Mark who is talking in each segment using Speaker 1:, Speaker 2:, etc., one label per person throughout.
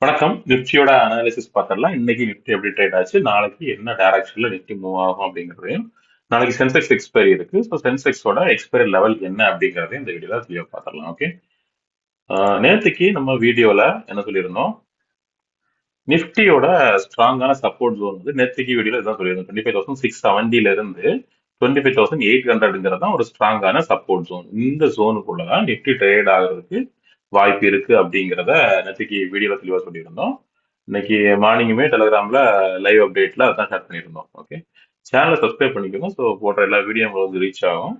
Speaker 1: வணக்கம். நிஃப்டியோட அனாலிசிஸ் பார்த்துடலாம். இன்னைக்கு நிஃப்டி எப்படி ட்ரேட் ஆச்சு, நாளைக்கு என்ன டைரக்ஷன்ல நிஃப்டி மூவ் ஆகும் அப்படிங்கிறதையும், நாளைக்கு சென்செக்ஸ் எக்ஸ்பைரி இருக்கு. ஸோ சென்செக்ஸோட எக்ஸ்பைரி லெவல் என்ன அப்படிங்கிறதையும் இந்த வீடியோல தெளிவாக பார்த்துடலாம். ஓகே. நேற்றுக்கு நம்ம வீடியோல என்ன சொல்லியிருந்தோம், நிஃப்டியோட ஸ்ட்ராங்கான சப்போர்ட் ஜோன் வந்து நேற்றுக்கு வீடியோல இதான் சொல்லியிருந்தோம். 25,670 இருந்து 25,800 தான் ஒரு ஸ்ட்ராங்கான சப்போர்ட் ஜோன். இந்த ஜோனுக்குள்ள தான் நிஃப்டி ட்ரேட் ஆகுறதுக்கு வாய்ப்பு இருக்கு அப்படிங்கிறத நேற்றுக்கு வீடியோல தெளிவா சொல்லியிருந்தோம். இன்னைக்கு மார்னிங்குமே டெலிகிராம்ல லைவ் அப்டேட்ல அதான் ஷேர் பண்ணியிருந்தோம். ஓகே. சேனலை சப்ஸ்கிரைப் பண்ணிக்கோங்க. ஸோ போடுற எல்லா வீடியோ உங்களுக்கு வந்து ரீச் ஆகும்.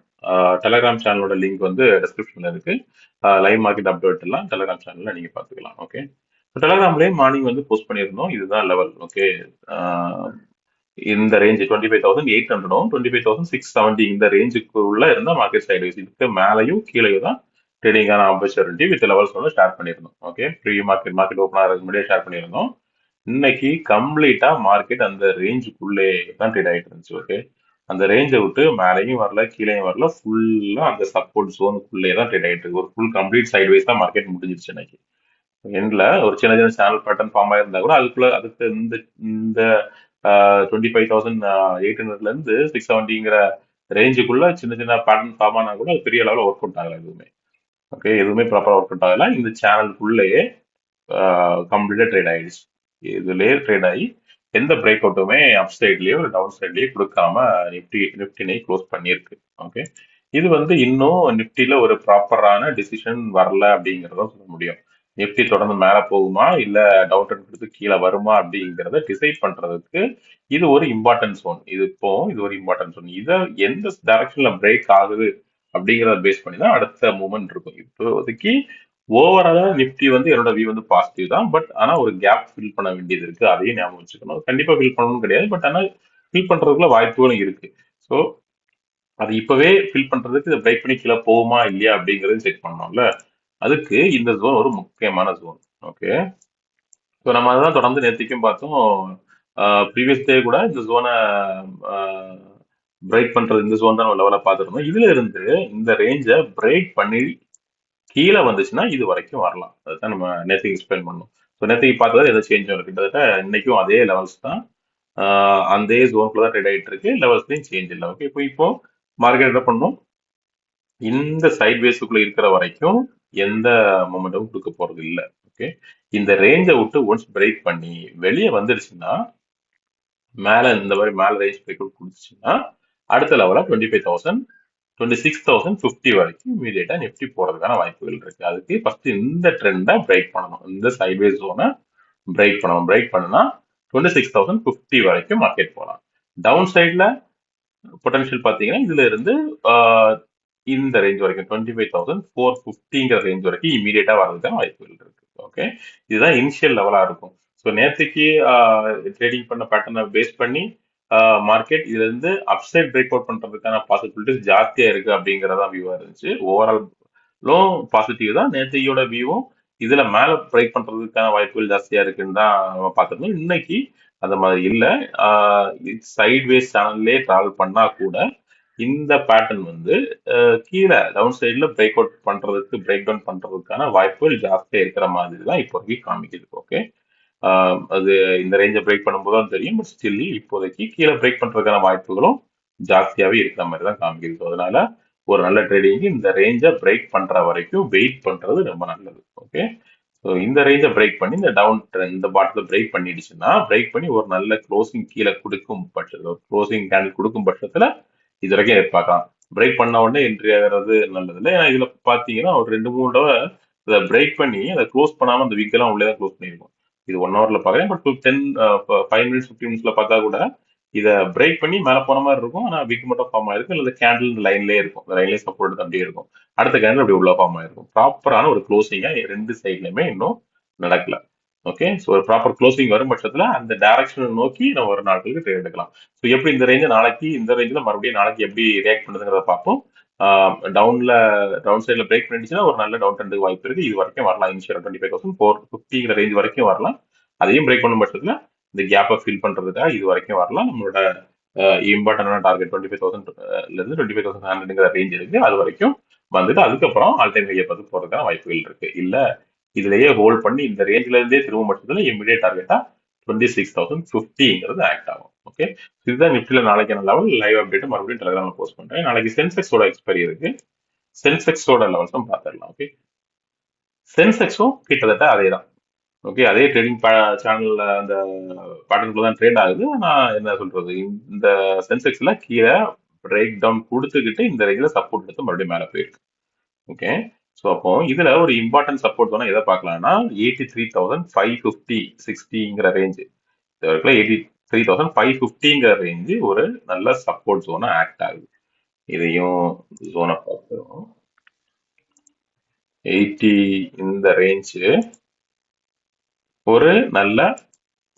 Speaker 1: டெலிகிராம் சேனலோட லிங்க் வந்து டிஸ்கிரிப்ஷன்ல இருக்கு. லைவ் மார்க்கெட் அப்டேட் எல்லாம் டெலிகிராம் சேனல்ல நீங்க பாத்துக்கலாம். ஓகே. டெலிகிராம்லயே மார்னிங் வந்து போஸ்ட் பண்ணியிருந்தோம். இதுதான் லெவல். ஓகே. இந்த ரேஞ்ச் 25,800 25,670 இந்த ரேஞ்சுக்கு உள்ள இருந்தா மார்க்கெட் சைடு இதுக்கு மேலையும் கீழேயும் தான் ட்ரேடிங்கான ஆப்பர்ச்சுனிட்டி வித் லெவல்ஸ் வந்து ஷேர் பண்ணியிருந்தோம். ஓகே. ப்ரீ மார்க்கெட் ஓப்பன் ஆகிறதுக்கு முன்னாடியே ஷேர் பண்ணியிருந்தோம். இன்னைக்கு கம்ப்ளீட்டா மார்க்கெட் அந்த ரேஞ்சுக்குள்ளே தான் ட்ரேட் ஆயிட்டு இருந்துச்சு. ஓகே. அந்த ரேஞ்சை விட்டு மேலேயும் வரல கீழேயும் வரல, ஃபுல்லா அந்த சப்போர்ட் ஜோனுக்குள்ளே தான் ட்ரேட் ஆயிட்டு இருக்கு. ஒரு ஃபுல் கம்ப்ளீட் சைட்வைஸ் தான் மார்க்கெட் முடிஞ்சிருச்சு இன்னைக்கு. எண்ட்ல ஒரு சின்ன சின்ன சேனல் பேட்டர்ன் ஃபார்ம் ஆயிருந்தா கூட அதுக்குள்ள அதுக்கு இந்த இந்த 25,800ல இருந்து 670ங்கிற ரேஞ்சுக்குள்ள சின்ன சின்ன பேட்டர்ன் ஃபார்ம் ஆனா கூட அது பெரிய அளவில் ஒர்க் அவுட் ஆகல எதுவுமே. ஓகே. எதுவுமே ப்ராப்பரா ஒர்க் அவுட் ஆகல. இந்த சேனலுக்குள்ளேயே கம்ப்ளீட்டா ட்ரேட் ஆயிடுச்சு. இதுலயே ட்ரேட் ஆகி எந்த பிரேக் அவுட்டுமே அப் சைட்லயோ ஒரு டவுன் சைட்லயோ கொடுக்காம நிப்டினை க்ளோஸ் பண்ணியிருக்கு. ஓகே. இது வந்து இன்னும் நிப்டில ஒரு ப்ராப்பரான டிசிஷன் வரல அப்படிங்கிறத சொல்ல முடியும். நிப்டி தொடர்ந்து மேல போகுமா இல்ல டவுன் ட்ரெண்ட் கொடுத்து கீழே வருமா அப்படிங்கிறத டிசைட் பண்றதுக்கு இது ஒரு இம்பார்ட்டன்ட் ஜோன். இது ஒரு இம்பார்ட்டன்ட் ஜோன். இதை எந்த டைரக்ஷன்ல பிரேக் ஆகுது அப்படிங்கிறத பேஸ் பண்ணி தான் அடுத்த மூவ்மெண்ட் இருக்கும். இப்போதைக்கு ஓவராலா நிப்டி வந்து என்னோட வியூ வந்து பாசிட்டிவ் தான். பட் ஆனா ஒரு கேப் ஃபில் பண்ண வேண்டியது இருக்கு. அதையும் ஞாபகம் வச்சுக்கணும். கண்டிப்பா ஃபில் பண்ணணும் கிடையாது. பட் ஆனா ஃபில் பண்றதுக்குள்ள வாய்ப்புகளும் இருக்கு. ஸோ அது இப்பவே ஃபில் பண்றதுக்கு இதை பிரேக் பண்ணி கீழே போகுமா இல்லையா அப்படிங்கறதையும் செக் பண்ணணும்ல. அதுக்கு இந்த ஜோன் ஒரு முக்கியமான ஜோன். ஓகே. ஸோ நம்ம அதான் தொடர்ந்து நேத்திக்கும் பார்த்தோம். ப்ரீவியஸ் டே கூட இந்த ஜோனை பிரேக் பண்றது இந்த ஜோன் தான் லெவல பார்த்துருந்தோம். இதுல இருந்து இந்த ரேஞ்சை பிரேக் பண்ணி கீழே வந்துச்சுன்னா இது வரைக்கும் வரலாம். அதுதான் நம்ம நேற்றுக்கு எக்ஸ்பிளைன் பண்ணோம். ஸோ நேற்றுக்கு பார்த்தது எதாவது சேஞ்ச் ஆகும் கிட்டத்தட்ட இன்னைக்கும் அதே லெவல்ஸ் தான். அந்த ஜோனுக்குள்ள தான் ட்ரேட் ஆகிட்டு இருக்கு. லெவல்ஸ்லையும் சேஞ்ச் இல்லை. ஓகே. இப்போ மார்க்கெட் என்ன பண்ணும், இந்த சைட் வேஸுக்குள்ள இருக்கிற வரைக்கும் எந்த மொமெண்ட்டும் கொடுக்க போறது இல்லை. ஓகே. இந்த ரேஞ்சை விட்டு ஒன்ஸ் பிரேக் பண்ணி வெளியே வந்துடுச்சுன்னா, மேல இந்த மாதிரி மேல ரேஞ்ச் பிரேக் அவுட் கொடுத்துச்சுன்னா அடுத்த லெவலா 26,050 வரைக்கும் இமீடியட்டா நிஃப்டி போறதுக்கான வாய்ப்புகள் இருக்கு. அதுக்கு ஃபர்ஸ்ட் இந்த ட்ரெண்டை பிரேக் பண்ணணும். இந்த சைட்வேஸ் ஜோனை பிரேக் பண்ணணும். பிரேக் பண்ணா 26,050 வரைக்கும் மார்க்கெட் போகலாம். டவுன் சைட்ல பொட்டன்ஷியல் பாத்தீங்கன்னா இதுல இருந்து இந்த ரேஞ்ச் வரைக்கும் 25,450ங்கிற ரேஞ்ச் வரைக்கும் இமீடியட்டா வர்றதுக்கான வாய்ப்புகள் இருக்கு. ஓகே. இதுதான் இனிஷியல் லெவலா இருக்கும். ஸோ நேற்றுக்கு ட்ரேடிங் பண்ண பேட்டர்னை பேஸ் பண்ணி மார்க்கெட் இதுல இருந்து அப்சைட் பிரேக் அவுட் பண்றதுக்கான பாசிபிலிட்டிஸ் ஜாஸ்தியா இருக்கு அப்படிங்கறதா வியூவா இருந்துச்சு. ஓவராலும் பாசிட்டிவ் தான். நேற்றையோட வியூவும் இதுல மேல பிரேக் பண்றதுக்கான வாய்ப்புகள் ஜாஸ்தியா இருக்குன்னு தான் நம்ம பார்த்திருந்தோம். இன்னைக்கு அந்த மாதிரி இல்ல. சைட்வேஸ் சேனல்லே டிராவல் பண்ணா கூட இந்த பேட்டர்ன் வந்து கீழே டவுன் சைட்ல பிரேக் அவுட் பண்றதுக்கு பிரேக் டவுன் பண்றதுக்கான வாய்ப்புகள் ஜாஸ்தியா இருக்கிற மாதிரி தான் இப்போதைக்கு காமிக்குது. ஓகே. அது இந்த ரேஞ்சை பிரேக் பண்ணும்போது தான் தெரியும். பட் ஸ்டில் இப்போதைக்கு கீழே பிரேக் பண்றதுக்கான வாய்ப்புகளும் ஜாஸ்தியாவே இருக்கிற மாதிரி தான் காமிக்குது. So, அதனால ஒரு நல்ல ட்ரேடிங் இந்த ரேஞ்சை பிரேக் பண்ற வரைக்கும் வெயிட் பண்றது ரொம்ப நல்லது. ஓகே. ஸோ இந்த ரேஞ்சை பிரேக் பண்ணி இந்த டவுன் ட்ரெண்ட் இந்த பாட்டில் பிரேக் பண்ணிடுச்சுன்னா, பிரேக் பண்ணி ஒரு நல்ல க்ளோசிங் கீழே கொடுக்கும் பட்சத்தில், ஒரு க்ளோசிங் கேண்டில் கொடுக்கும் பட்சத்துல இது வரைக்கும் எதிர்பார்க்கலாம். பிரேக் பண்ண உடனே என்ட்ரி ஆகிறது நல்லது இல்லை. ஏன்னா இதுல பாத்தீங்கன்னா ஒரு 2-3 தடவை இதை பிரேக் பண்ணி அதை க்ளோஸ் பண்ணாம அந்த வீக் எல்லாம் உள்ளே தான் க்ளோஸ் பண்ணிருக்கும். இது 1 ஹவர்ல பாக்குறேன். பட் 5 மினிட்ஸ் 15 மினிட்ஸ்ல பார்த்தா கூட இதை பிரேக் பண்ணி மேல போன மாதிரி இருக்கும். ஆனா வீக் மட்டும் ஃபார்ம் ஆயிருக்கும். இல்ல கேண்டில் லைன்லயே இருக்கும். லைன்லயே சப்போர்ட் அப்படியே இருக்கும். அடுத்த கேண்டில் அப்படி உள்ள ஃபார்ம் ஆயிருக்கும். ப்ராப்பரான ஒரு க்ளோசிங்கா ரெண்டு சைட்லயுமே இன்னும் நடக்கல. ஓகே. ஸோ ஒரு ப்ராப்பர் க்ளோசிங் வரும் பட்சத்துல அந்த டைரக்ஷனை நோக்கி நம்ம ஒரு நாட்களுக்கு ட்ரேட் எடுக்கலாம். ஸோ எப்படி இந்த ரேஞ்சை நாளைக்கு இந்த ரேஞ்சில் மறுபடியும் நாளைக்கு எப்படி ரியாக்ட் பண்ணுதுங்கிறத பார்ப்போம். டவுன் சைட்ல பிரேக் பண்ணிடுச்சுன்னா ஒரு நல்ல டவுன் ட்ரெண்டுக்கு வாய்ப்பு இருக்கு. இது வரைக்கும் வரலாம். இனிஷியல் 25,450 ரேஞ்ச் வரைக்கும் வரலாம். அதையும் பிரேக் பண்ணும் பட்சத்துல இந்த கேப்பை ஃபில் பண்றதுக்காக இது வரைக்கும் வரலாம். நம்மளோட இம்பார்ட்டன்டான டார்கெட் 25,000ல இருந்து 25,100ங்கிற ரேஞ்ச் இருக்கு. அது வரைக்கும் வந்துட்டு அதுக்கப்புறம் ஆல் டைம் ஹையை பார்த்து போறதுக்கான வாய்ப்புகள் இருக்கு. இல்ல இதுலயே ஹோல்ட் பண்ணி இந்த ரேஞ்சில இருந்தே திரும்ப பட்சத்துல இமிடியேட் டார்கெட்டா 26,050ங்கிறது ஆக்ட் ஆகும். ஓகே, இதுதான் நிப்டில நாளைக்கான லெவல். லைவ் அப்டேட் மறுபடியும் டெலிகிராம்ல போஸ்ட் பண்றேன். நாளைக்கு சென்செக்ஸோட எக்ஸ்பைரி இருக்கு. சென்செக்ஸோட லெவல்ஸும் பார்த்துடலாம். ஓகே, சென்செக்ஸும் கிட்டத்தட்ட அதே தான். ஓகே, அதே ட்ரேடிங் சேனல்ல அந்த பேட்டர்னுக்குள்ள தான் ட்ரேட் ஆகுது. நான் என்ன சொல்றது, இந்த சென்செக்ஸ்ல கீழே பிரேக் டவுன் கொடுத்துக்கிட்டு இந்த ரேஞ்சில சப்போர்ட் எடுத்து மறுபடியும் மேலே போயிருக்கு. ஓகே, ஸோ அப்போ இதுல ஒரு இம்பார்ட்டன்ட் சப்போர்ட் தானே எதை பார்க்கலாம்னா 83,550-60ங்கிற ரேஞ்சு. இதுல 83,550ங்கிற ரேஞ்சு ஒரு நல்ல சப்போர்ட் ஜோனா ஆக்ட் ஆகுது. இதையும் ஜோனை பார்க்கிறோம். 80 இந்த ரேஞ்சு ஒரு நல்ல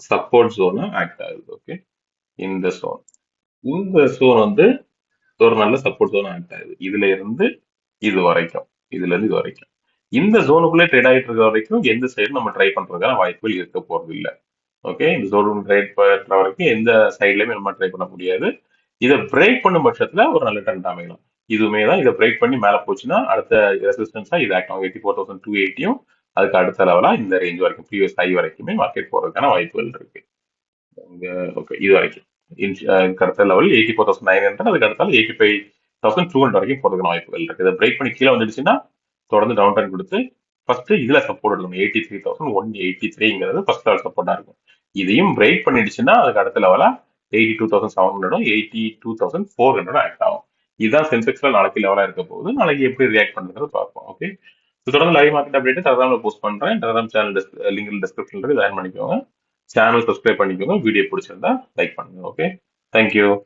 Speaker 1: சப்போர்ட் ஜோனா ஆக்ட் ஆகுது. ஓகே, இந்த ஜோன் வந்து ஒரு நல்ல சப்போர்ட் ஜோன் ஆக்ட் ஆகுது. இதுல இருந்து இது வரைக்கும், இந்த ஜோனுக்குள்ளே ட்ரேட் ஆகிட்டு இருக்க வரைக்கும் எந்த சைடு நம்ம ட்ரை பண்றதுக்கான வாய்ப்புகள் இருக்க போறது இல்லை. ஓகே, இந்த ஜோன் ட்ரேட் பண்ற வரைக்கும் எந்த சைட்லயுமே நம்ம ட்ரை பண்ண முடியாது. இதை பிரேக் பண்ணும் பட்சத்துல ஒரு நல்ல ட்ரெண்ட் அமையலாம். இதுவுமே தான், இதை பிரேக் பண்ணி மேல போச்சுன்னா அடுத்த ரெசிஸ்டன்ஸா இது ஆக்ட் ஆகும். 84,280யும் அதுக்கு அடுத்த லெவலா இந்த ரேஞ்ச் வரைக்கும் ப்ரீவியஸ் ஹை வரைக்குமே மார்க்கெட் போறதுக்கான வாய்ப்புகள் இருக்கு. ஓகே, இது வரைக்கும் இதுக்கு அடுத்த லெவல் 84,900, அதுக்கு அடுத்தால 85,200 வரைக்கும் போறதுக்கான வாய்ப்புகள் இருக்கு. இதை பிரேக் பண்ணி கீழே வந்துடுச்சுன்னா தொடர்ந்து டவுன் ட்ரெண்ட் கொடுத்து ஃபர்ஸ்ட் இதுல சப்போர்ட் எடுக்கணும். 83,183ங்கிறது ஃபர்ஸ்ட் லெவல் சப்போர்ட்டா இருக்கும். இதையும் பிரேக் பண்ணிடுச்சுன்னா அதுக்கு அடுத்த லெவலா 82,700, 82,400 ஆக்ட் ஆகும். இதுதான் சென்செக்ஸ்ல நாளைக்கு லெவலா இருக்க போகுது. நாளைக்கு எப்படி ரியாக்ட் பண்ணுறது பார்ப்போம். ஓகே, தொடர்ந்து லைவ் மார்க்கெட் அப்டேட் டெலிகிராம்ல போஸ்ட் பண்றேன். டெலிகிராம் சேனல் லிங்க் டிஸ்கிரிப்ஷன்ல இருக்கு, ஜாயின் பண்ணிக்கோங்க. சேனல் சப்ஸ்கிரைப் பண்ணிக்கோங்க. வீடியோ பிடிச்சிருந்தா லைக் பண்ணுங்க. Okay, thank you.